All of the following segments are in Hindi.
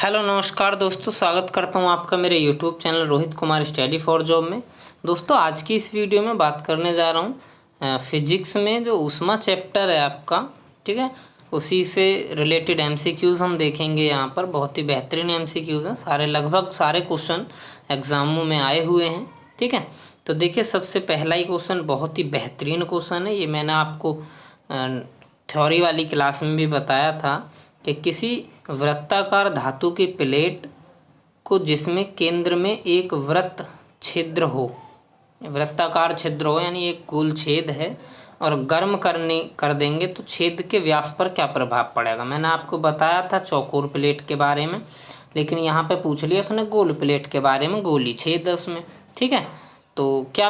हेलो नमस्कार दोस्तों, स्वागत करता हूं आपका मेरे YouTube channel Rohit Kumar study for job में। दोस्तों आज की इस वीडियो में बात करने जा रहा हूं फिजिक्स में जो ऊष्मा चैप्टर है आपका, ठीक है, उसी से रिलेटेड एमसीक्यूज़ हम देखेंगे। यहाँ पर बहुत ही बेहतरीन एमसीक्यूज़ हैं, सारे लगभग सारे क्वेश्चन एग्जामों में आए हुए हैं, ठीक है। तो देखिए सबसे पहला ही क्वेश्चन बहुत ही बेहतरीन क्वेश्चन है। ये मैंने आपको थ्योरी वाली क्लास में भी बताया था कि किसी वृत्ताकार धातु की प्लेट को जिसमें केंद्र में एक वृत्त छिद्र हो, वृत्ताकार छिद्र हो यानी एक गोल छेद है, और गर्म कर देंगे तो छेद के व्यास पर क्या प्रभाव पड़ेगा। मैंने आपको बताया था चौकोर प्लेट के बारे में, लेकिन यहाँ पे पूछ लिया उसने गोल प्लेट के बारे में, गोली छेद है उसमें, ठीक है। तो क्या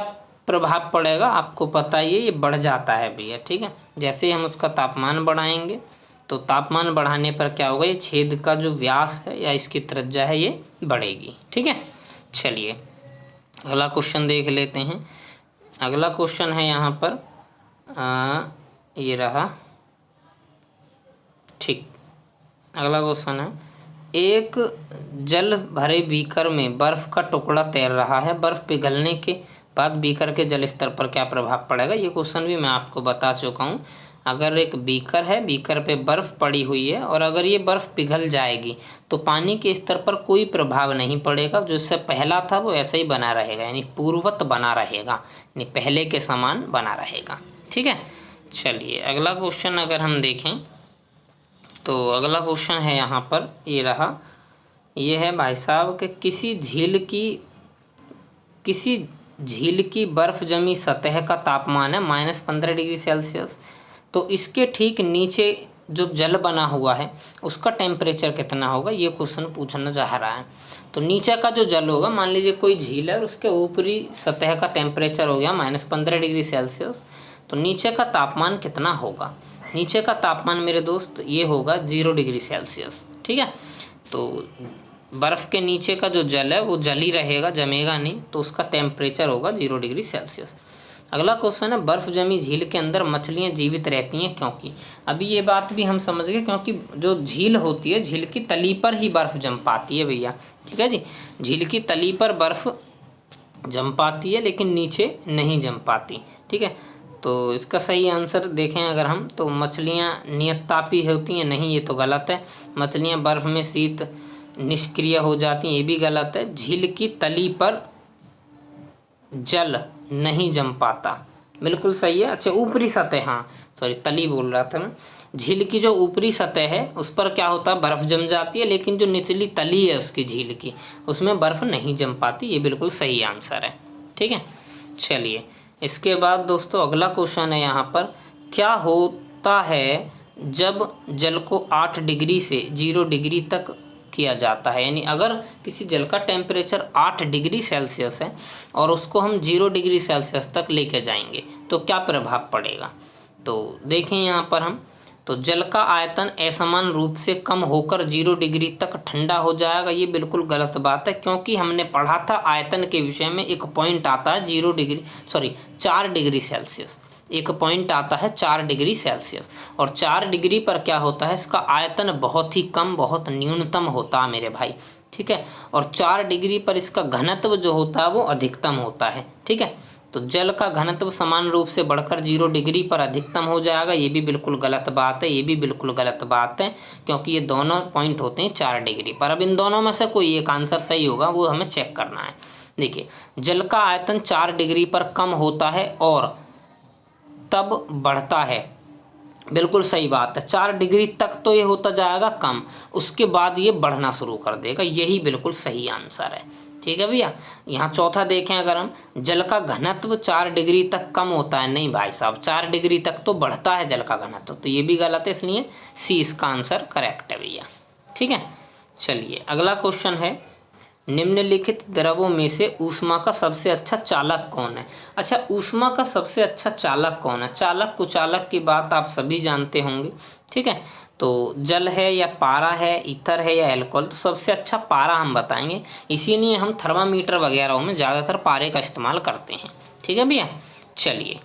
प्रभाव पड़ेगा आपको पता ही है, ये बढ़ जाता है भैया, ठीक है। जैसे ही हम उसका तापमान बढ़ाएंगे तो तापमान बढ़ाने पर क्या होगा, ये छेद का जो व्यास है या इसकी त्रिज्या है ये बढ़ेगी, ठीक है। चलिए अगला क्वेश्चन देख लेते हैं। अगला क्वेश्चन है यहाँ पर ये रहा, ठीक। अगला क्वेश्चन है, एक जल भरे बीकर में बर्फ का टुकड़ा तैर रहा है, बर्फ पिघलने के बाद बीकर के जल स्तर पर क्या प्रभाव पड़ेगा। ये क्वेश्चन भी मैं आपको बता चुका हूँ। अगर एक बीकर है, बीकर पे बर्फ़ पड़ी हुई है, और अगर ये बर्फ़ पिघल जाएगी तो पानी के स्तर पर कोई प्रभाव नहीं पड़ेगा, जो इससे पहला था वो ऐसा ही बना रहेगा, यानी पूर्ववत बना रहेगा, यानी पहले के समान बना रहेगा, ठीक है। चलिए अगला क्वेश्चन अगर हम देखें तो अगला क्वेश्चन है यहाँ पर ये रहा, ये है भाई साहब कि किसी झील की बर्फ़ जमी सतह का तापमान है -15 डिग्री सेल्सियस, तो इसके ठीक नीचे जो जल बना हुआ है उसका टेम्परेचर कितना होगा, ये क्वेश्चन पूछना चाह रहा है। तो नीचे का जो जल होगा, मान लीजिए कोई झील है और उसके ऊपरी सतह का टेम्परेचर हो गया -15 डिग्री सेल्सियस, तो नीचे का तापमान कितना होगा। नीचे का तापमान मेरे दोस्त ये होगा 0 डिग्री सेल्सियस, ठीक है। तो बर्फ़ के नीचे का जो जल है वो जल ही रहेगा, जमेगा नहीं, तो उसका टेम्परेचर होगा 0 डिग्री सेल्सियस। अगला क्वेश्चन है, बर्फ़ जमी झील के अंदर मछलियाँ जीवित रहती हैं क्योंकि। अभी ये बात भी हम समझ गए, क्योंकि जो झील होती है, झील की तली पर ही बर्फ़ जम पाती है भैया, ठीक है जी। झील की तली पर बर्फ़ जम पाती है लेकिन नीचे नहीं जम पाती, ठीक है। तो इसका सही आंसर देखें अगर हम, तो मछलियाँ नियततापी होती हैं, नहीं ये तो गलत है। मछलियाँ बर्फ़ में शीत निष्क्रिय हो जाती हैं, ये भी गलत है। झील की तली पर जल नहीं जम पाता, बिल्कुल सही है। अच्छा ऊपरी सतह, हाँ सॉरी तली बोल रहा था मैं। झील की जो ऊपरी सतह है उस पर क्या होता है, बर्फ़ जम जाती है, लेकिन जो निचली तली है उसकी झील की, उसमें बर्फ़ नहीं जम पाती, ये बिल्कुल सही आंसर है, ठीक है। चलिए इसके बाद दोस्तों अगला क्वेश्चन है यहाँ पर, क्या होता है जब जल को 8 डिग्री से 0 डिग्री तक किया जाता है। यानी अगर किसी जल का टेम्परेचर 8 डिग्री सेल्सियस है और उसको हम 0 डिग्री सेल्सियस तक लेके जाएंगे तो क्या प्रभाव पड़ेगा। तो देखें यहाँ पर हम, तो जल का आयतन असमान रूप से कम होकर 0 डिग्री तक ठंडा हो जाएगा, ये बिल्कुल गलत बात है, क्योंकि हमने पढ़ा था आयतन के विषय में एक पॉइंट आता है 4 डिग्री सेल्सियस, एक पॉइंट आता है 4 डिग्री सेल्सियस, और 4 डिग्री पर क्या होता है, इसका आयतन बहुत ही कम, बहुत न्यूनतम होता है मेरे भाई, ठीक है। और 4 डिग्री पर इसका घनत्व जो होता है वो अधिकतम होता है, ठीक है। तो जल का घनत्व समान रूप से बढ़कर 0 डिग्री पर अधिकतम हो जाएगा, ये भी बिल्कुल गलत बात है, ये भी बिल्कुल गलत बात है, क्योंकि ये दोनों पॉइंट होते हैं 4 डिग्री पर। अब इन दोनों में से कोई एक आंसर सही होगा, वो हमें चेक करना है। देखिए जल का आयतन 4 डिग्री पर कम होता है और तब बढ़ता है, बिल्कुल सही बात है। 4 डिग्री तक तो ये होता जाएगा कम, उसके बाद ये बढ़ना शुरू कर देगा, यही बिल्कुल सही आंसर है, ठीक है भैया। यहाँ चौथा देखें अगर हम, जल का घनत्व 4 डिग्री तक कम होता है, नहीं भाई साहब 4 डिग्री तक तो बढ़ता है जल का घनत्व, तो ये भी गलत है, इसलिए सी इसका आंसर करेक्ट है भैया, ठीक है। चलिए अगला क्वेश्चन है, निम्नलिखित द्रवों में से ऊष्मा का सबसे अच्छा चालक कौन है। अच्छा ऊष्मा का सबसे अच्छा चालक कौन है, चालक कुचालक की बात आप सभी जानते होंगे, ठीक है। तो जल है या पारा है, ईथर है या एल्कोहल, तो सबसे अच्छा पारा हम बताएंगे, इसीलिए हम थर्मामीटर वगैरह में ज़्यादातर पारे का इस्तेमाल करते हैं, ठीक है भैया। चलिए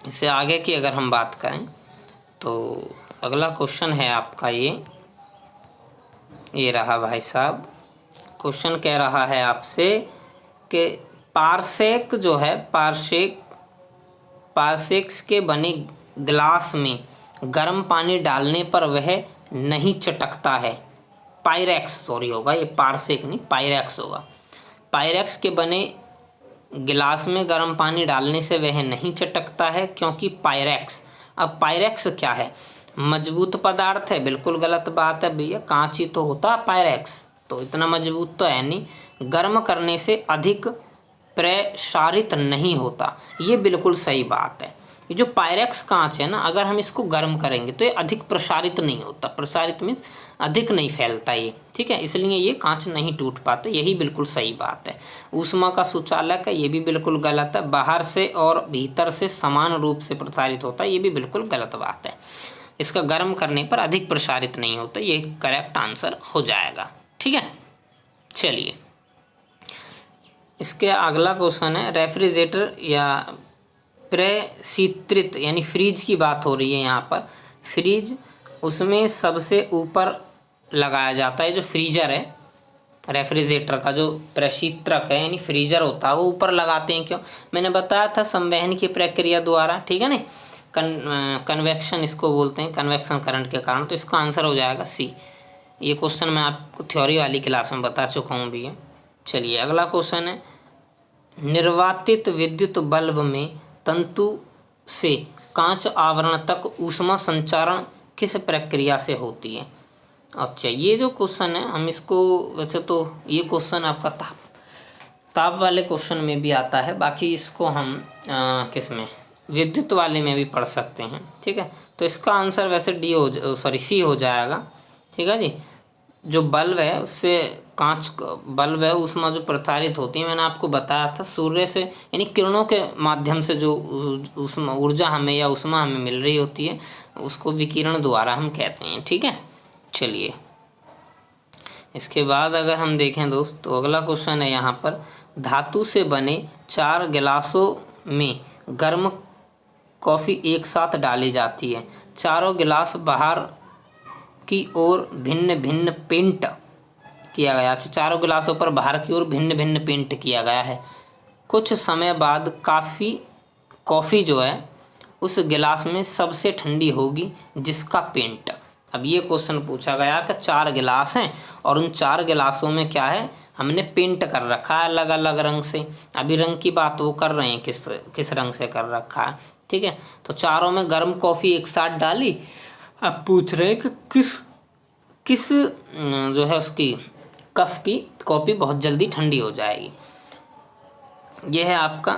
इससे आगे की अगर हम बात करें तो अगला क्वेश्चन है आपका ये, ये रहा भाई साहब, क्वेश्चन कह रहा है आपसे कि पारसेक जो है, पारसेक्स के बने गिलास में गर्म पानी डालने पर वह नहीं चटकता है। पायरेक्स सॉरी होगा ये, पारसेक नहीं पायरेक्स होगा। पायरेक्स के बने गिलास में गर्म पानी डालने से वह नहीं चटकता है क्योंकि पायरेक्स, अब पायरेक्स क्या है, मजबूत पदार्थ है, बिल्कुल गलत बात है भैया, कांच ही तो होता है पायरेक्स, तो इतना मजबूत तो है नहीं। गर्म करने से अधिक प्रसारित नहीं होता, ये बिल्कुल सही बात है। ये जो पायरेक्स कांच है ना, अगर हम इसको गर्म करेंगे तो ये अधिक प्रसारित नहीं होता, प्रसारित मीन्स अधिक नहीं फैलता ये, ठीक है, इसलिए ये कांच नहीं टूट पाते, यही बिल्कुल सही बात है। ऊष्मा का सुचालक है, ये भी बिल्कुल गलत है। बाहर से और भीतर से समान रूप से प्रसारित होता है, ये भी बिल्कुल गलत बात है। इसका गर्म करने पर अधिक प्रसारित नहीं होता, ये करेक्ट आंसर हो जाएगा, ठीक है। चलिए इसके अगला क्वेश्चन है, रेफ्रिजरेटर या प्रशीतृत यानी फ्रीज की बात हो रही है यहाँ पर। फ्रीज उसमें सबसे ऊपर लगाया जाता है, जो फ्रीजर है रेफ्रिजरेटर का जो प्रशीतरक है यानी फ्रीजर होता है वो ऊपर लगाते हैं, क्यों, मैंने बताया था संवहन की प्रक्रिया द्वारा, ठीक है ना, कन्वेक्शन इसको बोलते हैं, कन्वेक्शन करंट के कारण, तो इसका आंसर हो जाएगा सी। ये क्वेश्चन मैं आपको थ्योरी वाली क्लास में बता चुका हूँ भैया। चलिए अगला क्वेश्चन है, निर्वातित विद्युत बल्ब में तंतु से कांच आवरण तक ऊष्मा संचारण किस प्रक्रिया से होती है। अच्छा ये जो क्वेश्चन है हम इसको, वैसे तो ये क्वेश्चन आपका ताप वाले क्वेश्चन में भी आता है, बाकी इसको हम किस में विद्युत वाले में भी पढ़ सकते हैं, ठीक है। तो इसका आंसर वैसे सी हो जाएगा, ठीक है जी। जो बल्ब है उससे कांच बल्ब है उसमें जो प्रसारित होती है, मैंने आपको बताया था सूर्य से यानी किरणों के माध्यम से जो उसमें ऊर्जा हमें या ऊष्मा हमें मिल रही होती है उसको विकिरण द्वारा हम कहते हैं, ठीक है। चलिए इसके बाद अगर हम देखें दोस्त तो अगला क्वेश्चन है यहाँ पर, धातु से बने 4 गिलासों में गर्म कॉफ़ी एक साथ डाली जाती है, चारों गिलास बाहर की ओर भिन्न भिन्न पेंट किया गया, चारों गिलासों पर बाहर की ओर भिन्न भिन्न पेंट किया गया है। कुछ समय बाद कॉफ़ी जो है उस गिलास में सबसे ठंडी होगी जिसका पेंट। अब ये क्वेश्चन पूछा गया कि 4 गिलास हैं और उन 4 गिलासों में क्या है, हमने पेंट कर रखा है अलग अलग रंग से। अभी रंग की बात वो कर रहे हैं किस रंग से कर रखा है, ठीक है। तो चारों में गर्म कॉफ़ी एक साथ डाली, अब पूछ रहे हैं कि किस जो है उसकी कफ की कॉफ़ी बहुत जल्दी ठंडी हो जाएगी। यह है आपका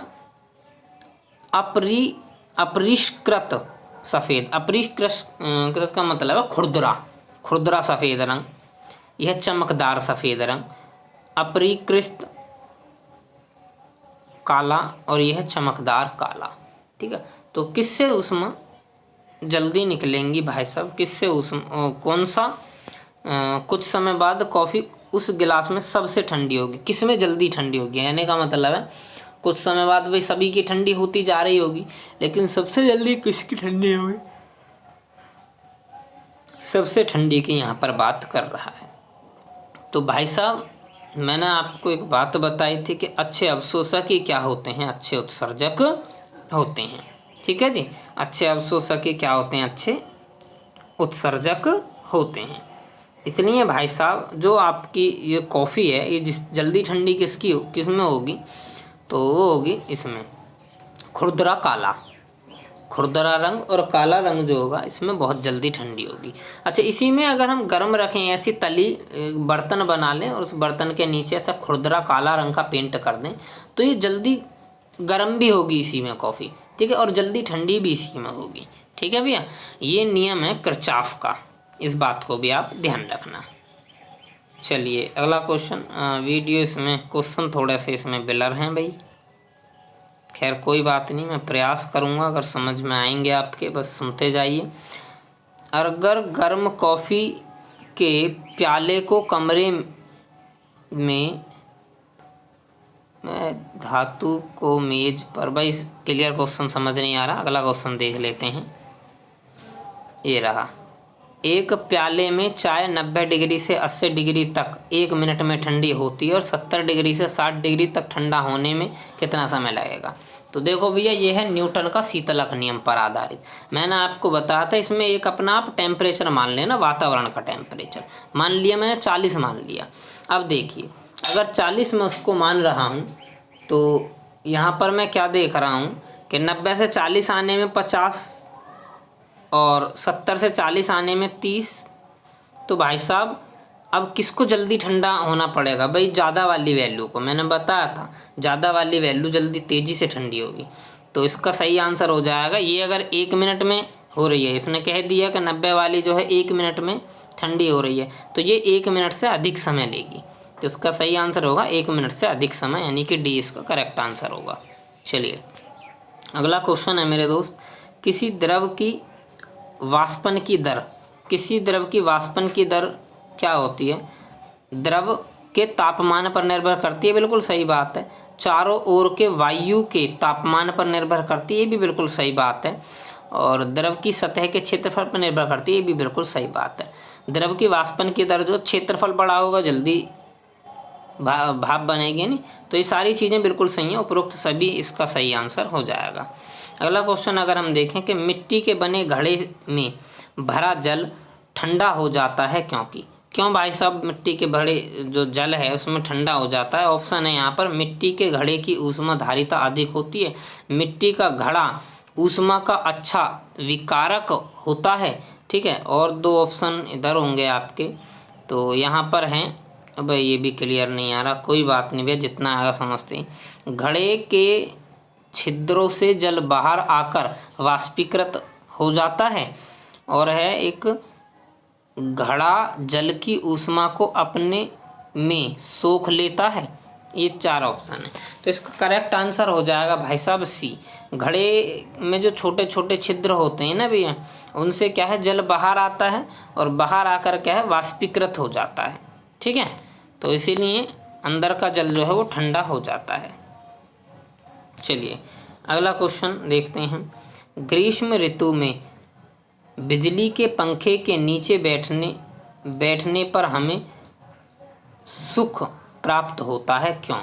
अपरिष्कृत सफ़ेद, अपरिष्कृत का मतलब है खुरदरा सफ़ेद रंग, यह चमकदार सफ़ेद रंग, अपरिष्कृत काला और यह चमकदार काला, ठीक है। तो किससे ऊष्मा जल्दी निकलेंगी भाई साहब, किससे ऊष्मा कौन सा कुछ समय बाद कॉफ़ी उस गिलास में सबसे ठंडी होगी, किस में जल्दी ठंडी होगी, कहने का मतलब है कुछ समय बाद भाई सभी की ठंडी होती जा रही होगी लेकिन सबसे जल्दी किसकी ठंडी होगी, सबसे ठंडी की यहाँ पर बात कर रहा है। तो भाई साहब मैंने आपको एक बात बताई थी कि अच्छे अवशोषक ही क्या होते हैं, अच्छे उत्सर्जक होते हैं, ठीक है जी। अच्छे अवशोषक ही क्या होते हैं, अच्छे उत्सर्जक होते हैं। इसलिए भाई साहब जो आपकी ये कॉफ़ी है ये जल्दी ठंडी किस में होगी, तो वो होगी इसमें खुरदरा रंग और काला रंग जो होगा इसमें बहुत जल्दी ठंडी होगी। अच्छा इसी में अगर हम गर्म रखें, ऐसी तली बर्तन बना लें और उस बर्तन के नीचे ऐसा खुरदरा काला रंग का पेंट कर दें तो ये जल्दी गर्म भी होगी इसी में कॉफ़ी, ठीक है, और जल्दी ठंडी भी इसी में होगी, ठीक है भैया। ये नियम है किरचॉफ का, इस बात को भी आप ध्यान रखना। चलिए अगला क्वेश्चन, वीडियो इसमें क्वेश्चन थोड़े से इसमें ब्लर हैं भाई, खैर कोई बात नहीं, मैं प्रयास करूँगा, अगर समझ में आएंगे आपके बस सुनते जाइए। अगर गर्म कॉफ़ी के प्याले को कमरे में धातु को मेज पर, भाई क्लियर क्वेश्चन समझ नहीं आ रहा, अगला क्वेश्चन देख लेते हैं। ये रहा, एक प्याले में चाय 90 डिग्री से 80 डिग्री तक 1 मिनट में ठंडी होती है और 70 डिग्री से 60 डिग्री तक ठंडा होने में कितना समय लगेगा। तो देखो भैया, ये है न्यूटन का शीतलक नियम पर आधारित। मैंने आपको बताया था इसमें एक अपना आप टेम्परेचर मान लेना, वातावरण का टेम्परेचर मान लिया मैंने, 40 मान लिया। अब देखिए, अगर 40 में उसको मान रहा हूँ तो यहाँ पर मैं क्या देख रहा हूँ कि 90 से 40 आने में 50 और 70 से 40 आने में 30। तो भाई साहब अब किसको जल्दी ठंडा होना पड़ेगा भाई? ज़्यादा वाली वैल्यू को। मैंने बताया था ज़्यादा वाली वैल्यू जल्दी तेज़ी से ठंडी होगी। तो इसका सही आंसर हो जाएगा ये। अगर 1 मिनट में हो रही है, इसने कह दिया कि 90 वाली जो है 1 मिनट में ठंडी हो रही है, तो ये 1 मिनट से अधिक समय लेगी। तो इसका सही आंसर होगा 1 मिनट से अधिक समय, यानी कि डी इसका करेक्ट आंसर होगा। चलिए अगला क्वेश्चन है मेरे दोस्त, किसी द्रव की वाष्पन की दर, किसी द्रव की वाष्पन की दर क्या होती है? द्रव के तापमान पर निर्भर करती है, बिल्कुल सही बात है। चारों ओर के वायु के तापमान पर निर्भर करती है, ये भी बिल्कुल सही बात है। और द्रव की सतह के क्षेत्रफल पर निर्भर करती है, ये भी बिल्कुल सही बात है। द्रव की वाष्पन की दर, जो क्षेत्रफल बड़ा होगा जल्दी भाप बनेगी नहीं। तो ये सारी चीज़ें बिल्कुल सही हैं, उपरोक्त सभी इसका सही आंसर हो जाएगा। अगला क्वेश्चन अगर हम देखें कि मिट्टी के बने घड़े में भरा जल ठंडा हो जाता है क्योंकि? क्यों भाई साहब मिट्टी के घड़े जो जल है उसमें ठंडा हो जाता है? ऑप्शन है यहाँ पर, मिट्टी के घड़े की ऊष्मा धारिता अधिक होती है, मिट्टी का घड़ा ऊष्मा का अच्छा विकारक होता है, ठीक है। और 2 ऑप्शन इधर होंगे आपके, तो यहाँ पर हैं। अब ये भी क्लियर नहीं आ रहा, कोई बात नहीं भैया, जितना आएगा समझते हैं। घड़े के छिद्रों से जल बाहर आकर वाष्पीकृत हो जाता है, और है एक घड़ा जल की ऊष्मा को अपने में सोख लेता है। ये 4 ऑप्शन है, तो इसका करेक्ट आंसर हो जाएगा भाई साहब सी। घड़े में जो छोटे छोटे छिद्र होते हैं ना भैया, उनसे क्या है जल बाहर आता है और बाहर आकर क्या है वाष्पीकृत हो जाता है, ठीक है। तो इसीलिए अंदर का जल जो है वो ठंडा हो जाता है। चलिए अगला क्वेश्चन देखते हैं। ग्रीष्म ऋतु में बिजली के पंखे के नीचे बैठने पर हमें सुख प्राप्त होता है क्यों?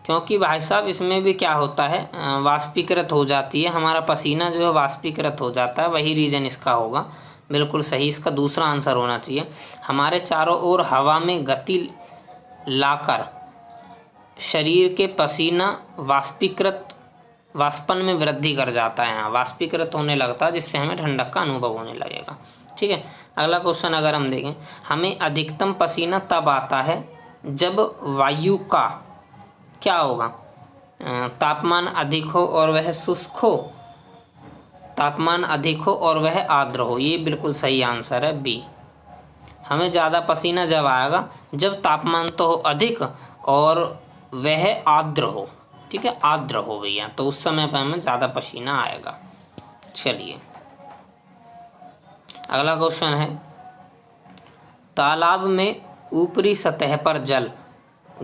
क्योंकि भाई साहब इसमें भी क्या होता है, वाष्पीकृत हो जाती है, हमारा पसीना जो है वाष्पीकृत हो जाता है, वही रीज़न इसका होगा। बिल्कुल सही, इसका दूसरा आंसर होना चाहिए। हमारे चारों ओर हवा में गति लाकर शरीर के पसीना वाष्पन में वृद्धि कर जाता है, यहाँ वाष्पीकृत होने लगता है, जिससे हमें ठंडक का अनुभव होने लगेगा, ठीक है। अगला क्वेश्चन अगर हम देखें, हमें अधिकतम पसीना तब आता है जब वायु का क्या होगा, तापमान अधिक हो और वह शुष्क हो, तापमान अधिक हो और वह आर्द्र हो। ये बिल्कुल सही आंसर है बी। हमें ज़्यादा पसीना जब आएगा जब तापमान तो हो अधिक और वह आर्द्र हो, ठीक है, आर्द्र हो भैया, तो उस समय पर हमें ज़्यादा पसीना आएगा। चलिए अगला क्वेश्चन है, तालाब में ऊपरी सतह पर जल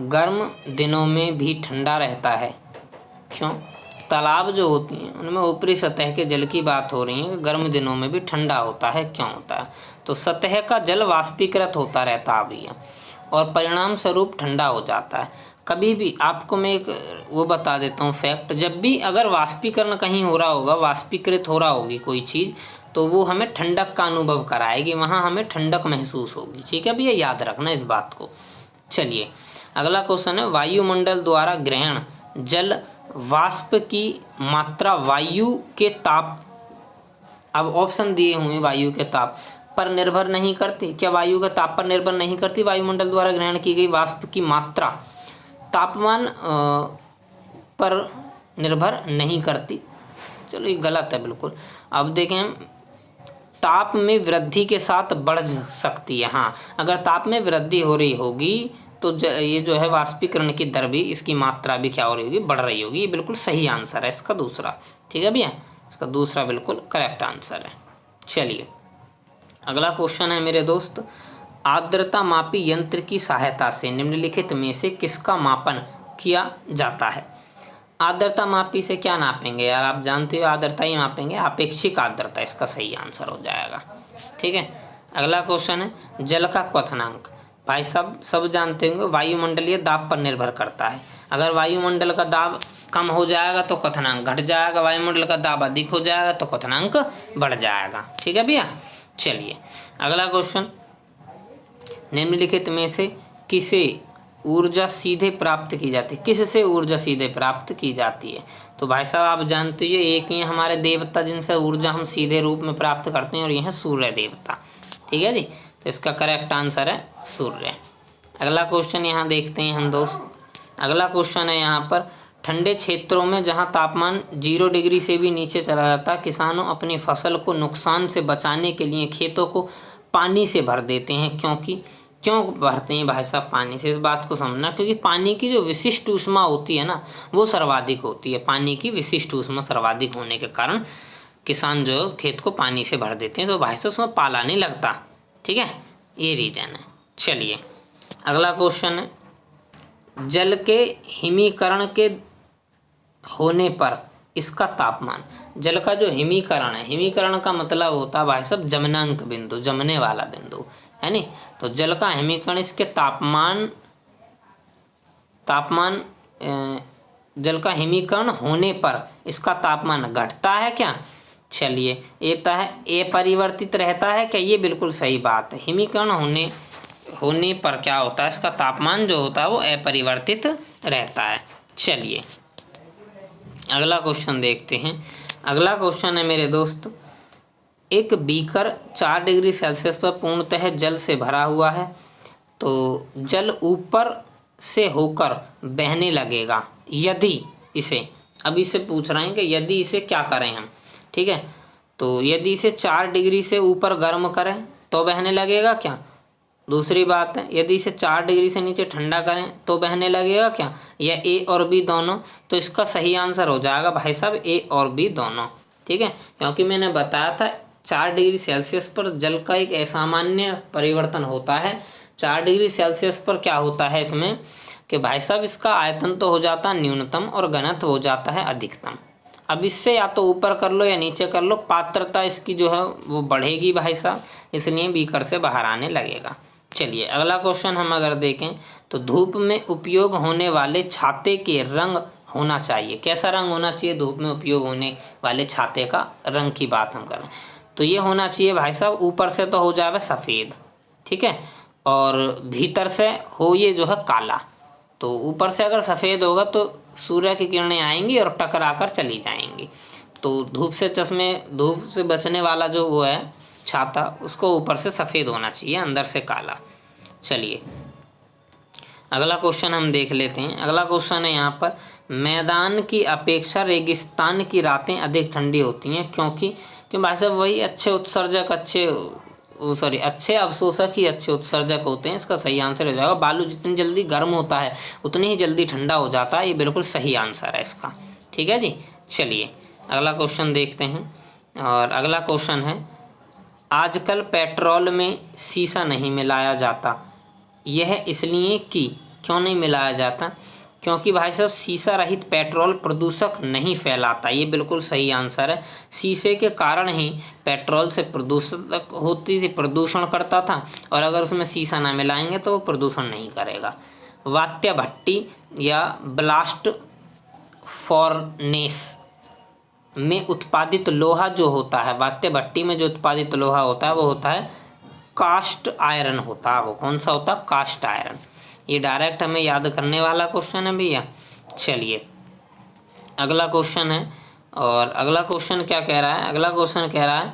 गर्म दिनों में भी ठंडा रहता है क्यों? तालाब जो होती हैं उनमें ऊपरी सतह के जल की बात हो रही है कि गर्म दिनों में भी ठंडा होता है, क्यों होता है? तो सतह का जल वाष्पीकृत होता रहता है भैया, और परिणाम स्वरूप ठंडा हो जाता है। कभी भी आपको मैं एक वो बता देता हूँ फैक्ट, जब भी अगर वाष्पीकरण कहीं हो रहा होगा, वाष्पीकृत हो रहा होगी कोई चीज़, तो वो हमें ठंडक का अनुभव कराएगी, वहाँ हमें ठंडक महसूस होगी, ठीक है भैया, याद रखना इस बात को। चलिए अगला क्वेश्चन है, वायुमंडल द्वारा ग्रहण जल वाष्प की मात्रा वायु के ताप, अब ऑप्शन दिए हुए वायु के ताप पर निर्भर नहीं करती। क्या वायु के ताप पर निर्भर नहीं करती? वायुमंडल द्वारा ग्रहण की गई वाष्प की मात्रा तापमान पर निर्भर नहीं करती। चलो ये गलत है बिल्कुल। अब देखें, ताप में वृद्धि के साथ बढ़ सकती है। हाँ, अगर ताप में वृद्धि हो रही होगी तो ये जो है वाष्पीकरण की दर भी, इसकी मात्रा भी क्या हो रही होगी, बढ़ रही होगी। ये बिल्कुल सही आंसर है इसका दूसरा, ठीक है भैया, इसका दूसरा बिल्कुल करेक्ट आंसर है। चलिए अगला क्वेश्चन है मेरे दोस्त, आर्द्रता मापी यंत्र की सहायता से निम्नलिखित में से किसका मापन किया जाता है? आर्द्रता मापी से क्या नापेंगे यार, आप जानते हो आर्द्रता ही मापेंगे, आपेक्षिक आर्द्रता इसका सही आंसर हो जाएगा, ठीक है। अगला क्वेश्चन है जल का क्वथनांक। भाई साहब सब जानते होंगे वायुमंडलीय दाब पर निर्भर करता है। अगर वायुमंडल का दाब कम हो जाएगा तो क्वथनांक घट जाएगा, वायुमंडल का दाब अधिक हो जाएगा तो क्वथनांक बढ़ जाएगा। ठीक है भैया। चलिए अगला क्वेश्चन, निम्नलिखित में से किसे ऊर्जा सीधे प्राप्त की जाती है? किससे ऊर्जा सीधे प्राप्त की जाती है? तो भाई साहब आप जानते हो एक ही हमारे देवता जिनसे ऊर्जा हम सीधे रूप में प्राप्त करते हैं और ये है सूर्य देवता। ठीक है जी, तो इसका करेक्ट आंसर है सूर्य। अगला क्वेश्चन यहाँ देखते हैं हम दोस्त। अगला क्वेश्चन है यहाँ पर, ठंडे क्षेत्रों में जहाँ तापमान 0 डिग्री से भी नीचे चला जाता है, किसानों अपनी फसल को नुकसान से बचाने के लिए खेतों को पानी से भर देते हैं। क्यों भरते हैं भाई साहब पानी से? इस बात को समझना, क्योंकि पानी की जो विशिष्ट ऊष्मा होती है ना वो सर्वाधिक होती है। पानी की विशिष्ट ऊष्मा सर्वाधिक होने के कारण किसान जो खेत को पानी से भर देते हैं, तो भाई साहब उसमें पाला नहीं लगता। ठीक है, ये रीजन है। चलिए अगला क्वेश्चन है, जल के हिमीकरण के होने पर इसका तापमान। जल का जो हिमीकरण है, हिमीकरण का मतलब होता है भाई साहब जमनांक बिंदु, जमने वाला बिंदु है नी। तो जल का हिमीकरण इसके तापमान जल का हिमीकरण होने पर इसका तापमान घटता है क्या? चलिए ये तो है अपरिवर्तित रहता है क्या? ये बिल्कुल सही बात है। हिमीकरण होने पर क्या होता है, इसका तापमान जो होता है वो अपरिवर्तित रहता है। चलिए अगला क्वेश्चन देखते हैं। अगला क्वेश्चन है मेरे दोस्त, एक बीकर 4 डिग्री सेल्सियस पर पूर्णतः जल से भरा हुआ है, तो जल ऊपर से होकर बहने लगेगा यदि इसे, अब इसे पूछ रहे हैं कि यदि इसे क्या करें हम। ठीक है, तो यदि इसे 4 डिग्री से ऊपर गर्म करें तो बहने लगेगा क्या? दूसरी बात है यदि इसे 4 डिग्री से नीचे ठंडा करें तो बहने लगेगा क्या? या ए और बी दोनों? तो इसका सही आंसर हो जाएगा भाई साहब ए और बी दोनों। ठीक है, क्योंकि मैंने बताया था 4 डिग्री सेल्सियस पर जल का एक असामान्य परिवर्तन होता है। 4 डिग्री सेल्सियस पर क्या होता है इसमें कि भाई साहब इसका आयतन तो हो जाता है न्यूनतम और घनत्व हो जाता है अधिकतम। अब इससे या तो ऊपर कर लो या नीचे कर लो, पात्रता इसकी जो है वो बढ़ेगी भाई साहब, इसलिए बीकर से बाहर आने लगेगा। चलिए अगला क्वेश्चन हम अगर देखें तो धूप में उपयोग होने वाले छाते के रंग होना चाहिए। कैसा रंग होना चाहिए धूप में उपयोग होने वाले छाते का रंग की बात हम करें तो ये होना चाहिए भाई साहब, ऊपर से तो हो जाए सफ़ेद, ठीक है, और भीतर से हो ये जो है काला। तो ऊपर से अगर सफ़ेद होगा तो सूर्य की किरणें आएंगी और टकरा कर चली जाएंगी। तो धूप से बचने वाला जो वो है छाता, उसको ऊपर से सफ़ेद होना चाहिए, अंदर से काला। चलिए अगला क्वेश्चन हम देख लेते हैं। अगला क्वेश्चन है यहाँ पर, मैदान की अपेक्षा रेगिस्तान की रातें अधिक ठंडी होती हैं क्योंकि भाई साहब वही अच्छे अवशोषक ही अच्छे उत्सर्जक होते हैं। इसका सही आंसर हो जाएगा बालू जितनी जल्दी गर्म होता है उतनी ही जल्दी ठंडा हो जाता है। ये बिल्कुल सही आंसर है इसका। ठीक है जी। चलिए अगला क्वेश्चन देखते हैं, और अगला क्वेश्चन है, आजकल पेट्रोल में शीशा नहीं मिलाया जाता, यह इसलिए कि क्यों नहीं मिलाया जाता? क्योंकि भाई साहब शीशा रहित पेट्रोल प्रदूषक नहीं फैलाता। ये बिल्कुल सही आंसर है। शीशे के कारण ही पेट्रोल से प्रदूषण करता था, और अगर उसमें शीशा ना मिलाएंगे तो वो प्रदूषण नहीं करेगा। वात्य भट्टी या ब्लास्ट फॉर्नेस में उत्पादित लोहा जो होता है, वात्य भट्टी में जो उत्पादित लोहा होता है वो होता है कास्ट आयरन होता है। वो कौन सा होता है? Cast iron. ये डायरेक्ट हमें याद करने वाला क्वेश्चन है भैया। चलिए अगला क्वेश्चन है, और अगला क्वेश्चन क्या कह रहा है? अगला क्वेश्चन कह रहा है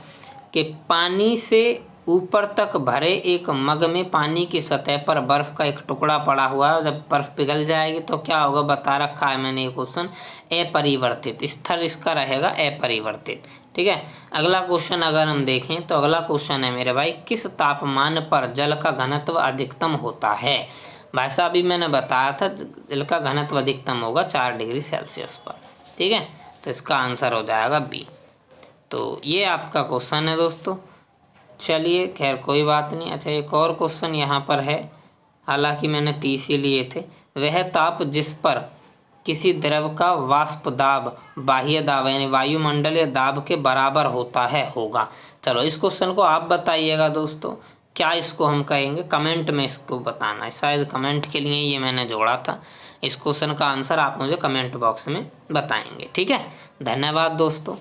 कि पानी से ऊपर तक भरे एक मग में पानी की सतह पर बर्फ़ का एक टुकड़ा पड़ा हुआ है, जब बर्फ़ पिघल जाएगी तो क्या होगा बता रखा है मैंने ये क्वेश्चन, अपरिवर्तित। स्तर इसका रहेगा अपरिवर्तित। ठीक है, अगला क्वेश्चन अगर हम देखें तो अगला क्वेश्चन है मेरे भाई, किस तापमान पर जल का घनत्व अधिकतम होता है? भाई साहब अभी मैंने बताया था जल का घनत्व अधिकतम होगा 4 डिग्री सेल्सियस पर। ठीक है, तो इसका आंसर हो जाएगा बी। तो ये आपका क्वेश्चन है दोस्तों। चलिए खैर कोई बात नहीं। अच्छा एक और क्वेश्चन यहाँ पर है, हालांकि मैंने 30 ही लिए थे। वह ताप जिस पर किसी द्रव का वाष्प दाब बाह्य दाब यानी वायुमंडलीय दाब के बराबर होता है होगा। चलो इस क्वेश्चन को आप बताइएगा दोस्तों, क्या इसको हम कहेंगे, कमेंट में इसको बताना है। शायद कमेंट के लिए ये मैंने जोड़ा था। इस क्वेश्चन का आंसर आप मुझे कमेंट बॉक्स में बताएंगे। ठीक है, धन्यवाद दोस्तों।